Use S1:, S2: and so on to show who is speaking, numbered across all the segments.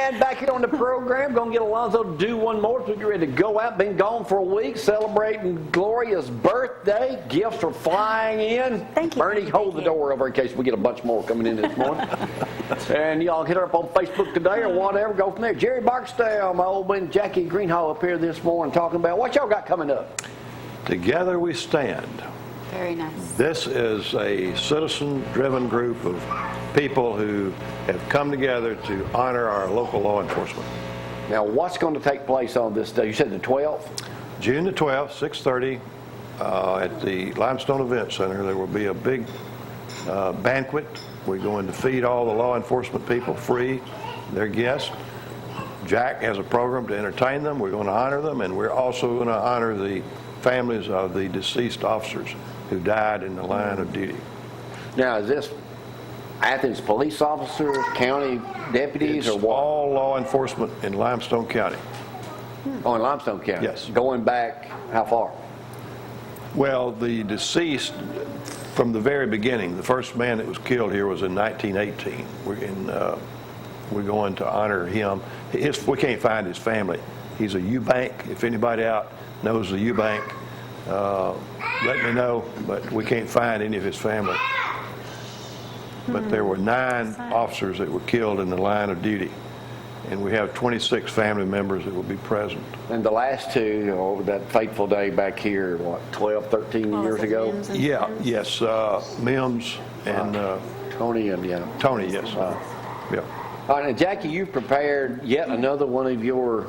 S1: And back here on the program, going to get Alonzo to do one more. So get ready to go out. Been gone for a week, celebrating Gloria's birthday. Gifts are flying in.
S2: Thank you.
S1: Bernie, hold the door over in case we get a bunch more coming in this morning. And y'all hit her up on Facebook today or whatever. Go from there. Jerry Barksdale, my old man Jackie Greenhaw up here this morning talking about what y'all got coming up.
S3: Together We Stand.
S2: Very nice.
S3: This is a citizen-driven group of people who have come together to honor our local law enforcement.
S1: Now, what's going to take place on this day? You said the 12th?
S3: June the 12th, 6:30, at the Limestone Event Center. There will be a big banquet. We're going to feed all the law enforcement people free, their guests. Jack has a program to entertain them. We're going to honor them, and we're also going to honor the families of the deceased officers who died in the line of duty.
S1: Now, is this Athens police officers, county deputies,
S3: It's
S1: or what?
S3: all law enforcement in Limestone County.
S1: Oh, in Limestone County?
S3: Yes.
S1: Going back how far?
S3: Well, the deceased, from the very beginning, the first man that was killed here was in 1918. We're going to honor him. We can't find his family. He's a Eubank. If anybody out knows the Eubank, let me know, but we can't find any of his family. But there were 9 officers that were killed in the line of duty, and we have 26 family members that will be present.
S1: And the last two, over that fateful day back here, what, 12, 13 years ago?
S3: Yeah, yes, Mims and
S1: Tony and, yeah.
S3: Tony, yes. Yeah.
S1: All right, now, Jackie, you've prepared yet another one of your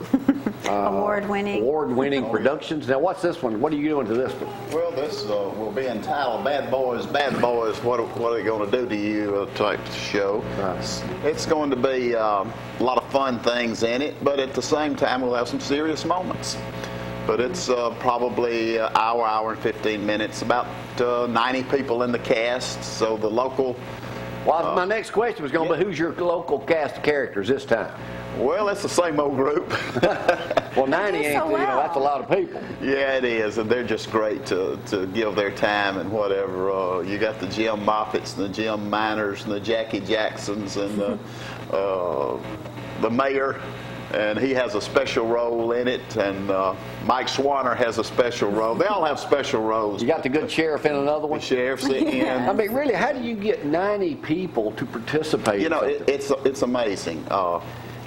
S1: award-winning productions. Now, what's this one? What are you doing to this one?
S4: Well, this will be entitled Bad Boys, What Are They Going to Do to You type show.
S1: Nice.
S4: It's going to be a lot of fun things in it, but at the same time, we'll have some serious moments. But it's probably an hour and 15 minutes, about 90 people in the cast, so the local...
S1: Well, my next question was going to be, who's your local cast of characters this time?
S4: Well, it's the same old group.
S1: Well, 90 ain't,
S2: so well.
S1: That's a lot of people.
S4: Yeah, it is, and they're just great to give their time and whatever. You got the Jim Moffitts and the Jim Miners and the Jackie Jacksons and the mayor, and he has a special role in it, and Mike Swanner has a special role. They all have special roles.
S1: You got the good sheriff in another one?
S4: The sheriff's in.
S1: I mean, really, how do you get 90 people to participate?
S4: You know, it's amazing.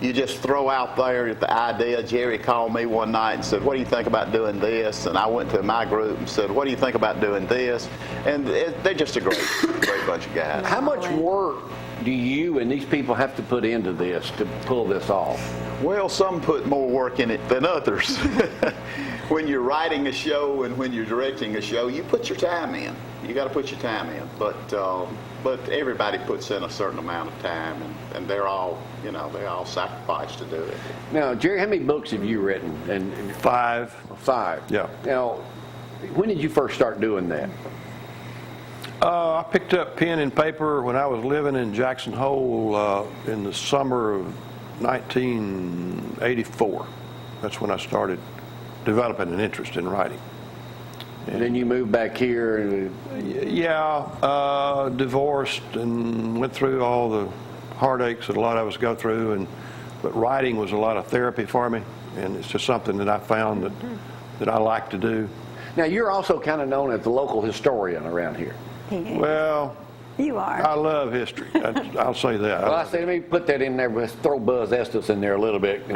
S4: You just throw out there the idea. Jerry called me one night and said, what do you think about doing this? And I went to my group and said, what do you think about doing this? And they're just a great bunch of guys.
S1: How much work do you and these people have to put into this to pull this off?
S4: Well, some put more work in it than others. When you're writing a show and when you're directing a show, you put your time in. You got to put your time in. But everybody puts in a certain amount of time, and they're all, they all sacrifice to do it.
S1: Now, Jerry, how many books have you written? And
S3: 5.
S1: 5.
S3: Yeah.
S1: Now, when did you first start doing that?
S3: I picked up pen and paper when I was living in Jackson Hole in the summer of 1984. That's when I started developing an interest in writing.
S1: And then you moved back here and...
S3: Yeah, divorced and went through all the heartaches that a lot of us go through, but writing was a lot of therapy for me, and it's just something that I found that I like to do.
S1: Now, you're also kind of known as the local historian around here.
S3: Well,
S2: you are.
S3: I love history. I'll say that.
S1: Well, I say, let me put that in there, but throw Buzz Estes in there a little bit.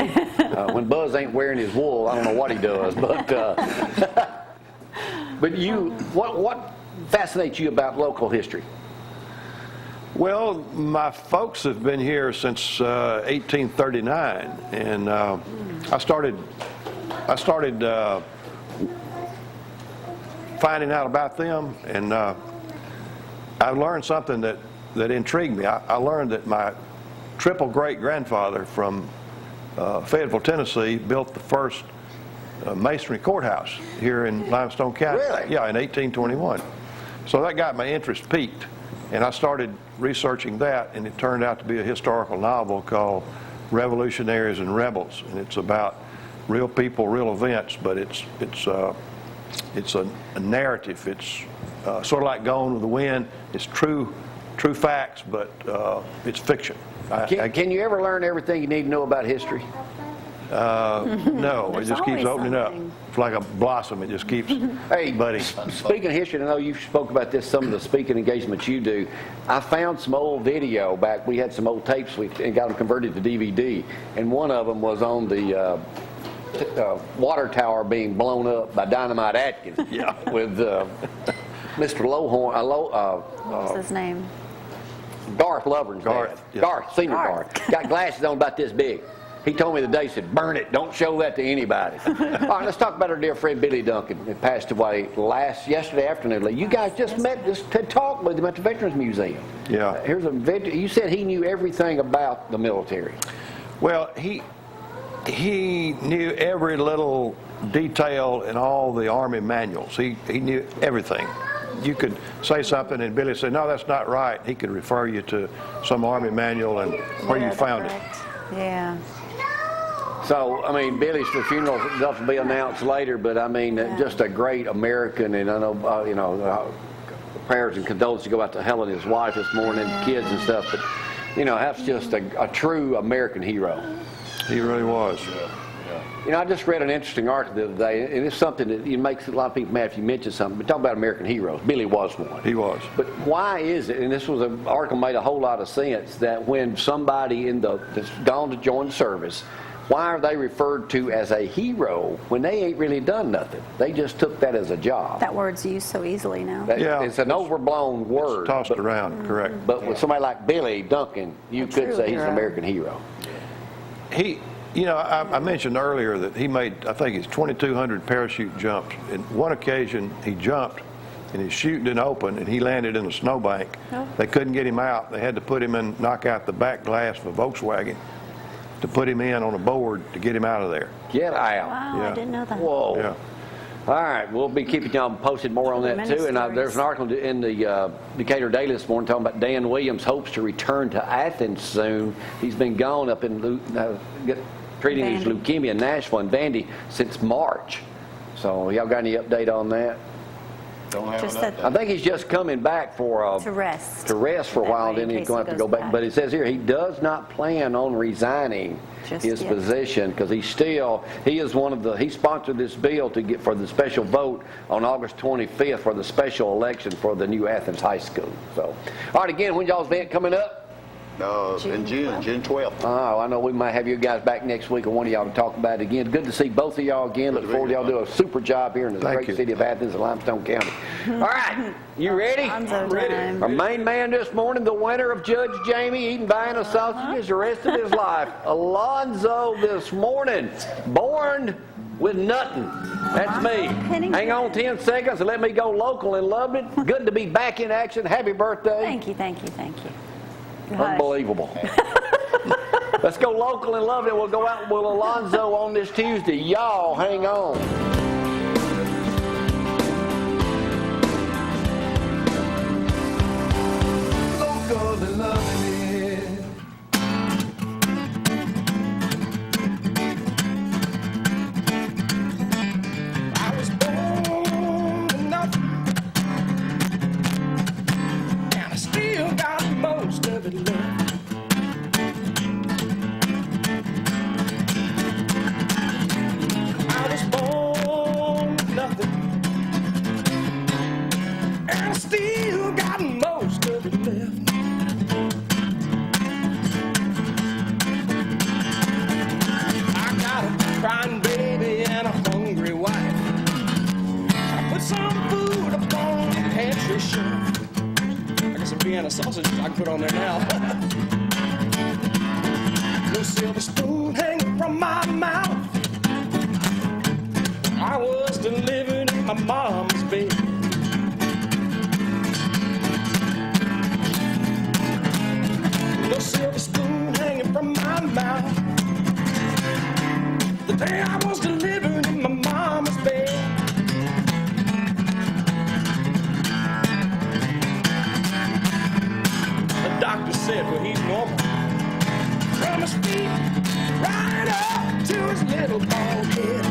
S1: When Buzz ain't wearing his wool, I don't know what he does. But you, what fascinates you about local history?
S3: Well, my folks have been here since 1839, and I started finding out about them, and I learned something that intrigued me. I learned that my triple great-grandfather from Fayetteville, Tennessee, built the first masonry courthouse here in Limestone County.
S1: Really?
S3: Yeah, in 1821. So that got my interest piqued, and I started researching that, and it turned out to be a historical novel called Revolutionaries and Rebels, and it's about real people, real events, but it's a narrative. It's sort of like Gone with the Wind. It's true facts, but it's fiction.
S1: Can you ever learn everything you need to know about history?
S3: No, it
S2: There's
S3: just keeps
S2: always
S3: opening up.
S2: something.
S3: It's like a blossom. It just keeps
S1: Hey,
S3: budding.
S1: speaking of history, I know you spoke about this, some of the speaking engagements you do. I found some old video back. We had some old tapes and got them converted to DVD, and one of them was on the water tower being blown up by Dynamite Atkins.
S3: Yeah.
S1: With Mr. Lowhorn,
S2: What was his name?
S1: Garth Lovern's
S3: Garth,
S1: dad.
S3: yeah.
S1: Garth, senior
S2: Garth.
S1: Garth. Got glasses on about this big. He told me the day, he said, burn it, don't show that to anybody. All right, let's talk about our dear friend Billy Duncan. He passed away yesterday afternoon. You guys just met, just to talk with him at the Veterans Museum.
S3: Yeah.
S1: Here's you said he knew everything about the military.
S3: Well, he knew every little detail in all the Army manuals. He knew everything. You could say something and Billy said, no, that's not right. He could refer you to some Army manual and where you found it.
S2: Yeah.
S1: So, I mean, Billy's funeral stuff will be announced later, but I mean, just a great American, and I know, prayers and condolences go out to Helen, his wife, this morning, and kids and stuff, but, that's just a true American hero.
S3: He really was.
S1: I just read an interesting article the other day, and it's something that makes a lot of people mad if you mention something, but talk about American heroes. Billy was one.
S3: He was.
S1: But why is it, and this was an article made a whole lot of sense, that when somebody that's gone to join the service, why are they referred to as a hero when they ain't really done nothing? They just took that as a job.
S2: That word's used so easily now.
S3: Yeah.
S1: It's an overblown word.
S3: It's tossed around, correct.
S1: But with somebody like Billy Duncan, you could
S2: true
S1: say he's an
S2: hero.
S1: American hero.
S3: I mentioned earlier that he made, I think it's 2,200 parachute jumps. And one occasion he jumped and his chute didn't open and he landed in a snowbank.
S2: Oh.
S3: They couldn't get him out. They had to put him in, knock out the back glass of a Volkswagen to put him in on a board to get him out of there.
S1: Get out.
S2: Wow,
S3: Yeah.
S2: I didn't know that.
S1: Whoa.
S3: Yeah.
S1: All right, we'll be keeping y'all posted more on that
S2: Many
S1: too. And there's an
S2: stories.
S1: article in the Decatur Daily this morning talking about Dan Williams hopes to return to Athens soon. He's been gone up in treating his
S2: Vandy.
S1: leukemia in Nashville and Vandy since March. So y'all got any update on that?
S4: Don't have
S2: Just
S4: enough.
S2: that-
S1: I think he's just coming back for
S2: To rest.
S1: for a
S2: That
S1: while,
S2: way, in
S1: then he's
S2: case
S1: going to have to
S2: he
S1: go
S2: goes
S1: back. But it says here he does not plan on resigning
S2: Just
S1: his
S2: yet.
S1: position because he is one of he sponsored this bill to get for the special vote on August 25th for the special election for the new Athens High School. So, all right, again, when y'all's event coming up?
S4: In June 12th.
S1: Oh, I know we might have you guys back next week or one of y'all to talk about it again. Good to see both of y'all again. Look forward to y'all doing a super job here in the
S3: Thank
S1: great
S3: you.
S1: city of Athens and Limestone County. All right, you ready?
S2: Alonzo time.
S1: Our main man this morning, the winner of Judge Jamie eating Vienna sausages the rest of his life, Alonzo this morning, born with nothing. That's me.
S2: Pennigton.
S1: Hang on 10 seconds and let me go local and loved it. Good to be back in action. Happy birthday.
S2: Thank you. Hush.
S1: Unbelievable. Let's go local and love it. We'll go out with Alonzo on this Tuesday. Y'all hang on.
S5: Local and loving it. I was born with nothing, and I still got most of it left. I was born with nothing, and I still got most of it left. I got a crying baby and a hungry wife. I put some food up on the pantry shelf. I got some Vienna sausages I can put on there now. No silver spoon hanging from my mouth. I was delivered in my mom's bed. No silver spoon hanging from my mouth. The day I was delivered in my mama's bed. The doctor said, well, he's normal. From his feet right up to his little bald head.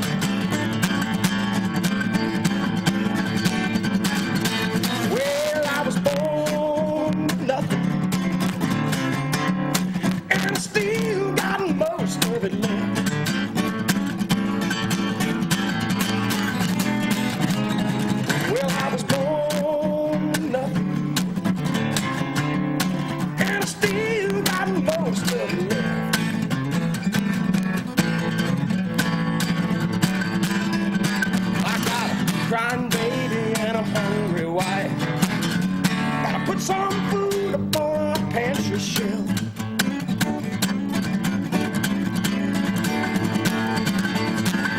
S5: Well, I was born with nothing, and of it left. Well, I was born with nothing, and I still got most of it left. I got a crying baby and a hungry wife. Gotta put some food up on our pantry shelf.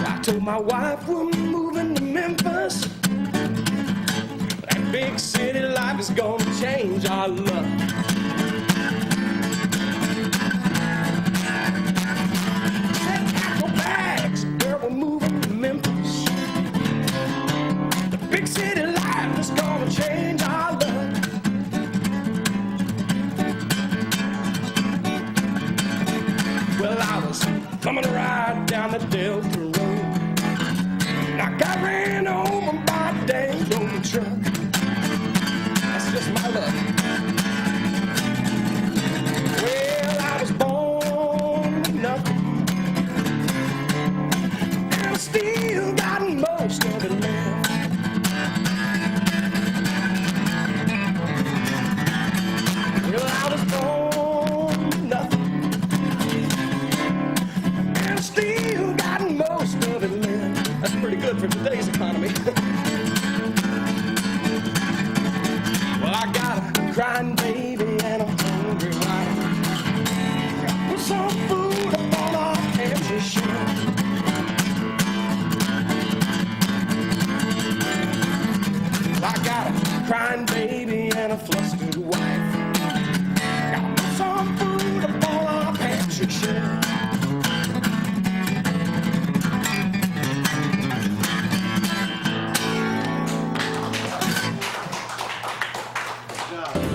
S5: I told my wife we're moving to Memphis. That big city life is gonna change our luck. Said pack your bags, girl, we're moving to Memphis. The big city life is gonna change our luck. Well, I was coming right down the Delta Road. I got ran over by a dang old truck. That's just my luck. Well, I was born with nothing, and I still got most of it left. Well, I was born with nothing, and I still got most of it left. That's pretty good for today's economy. Well, I got a crying baby and a hungry wife. Put some food up on our pantry shelf. I got a crying baby and a flustered wife. Gotta put some food up on our pantry shelf.
S6: job.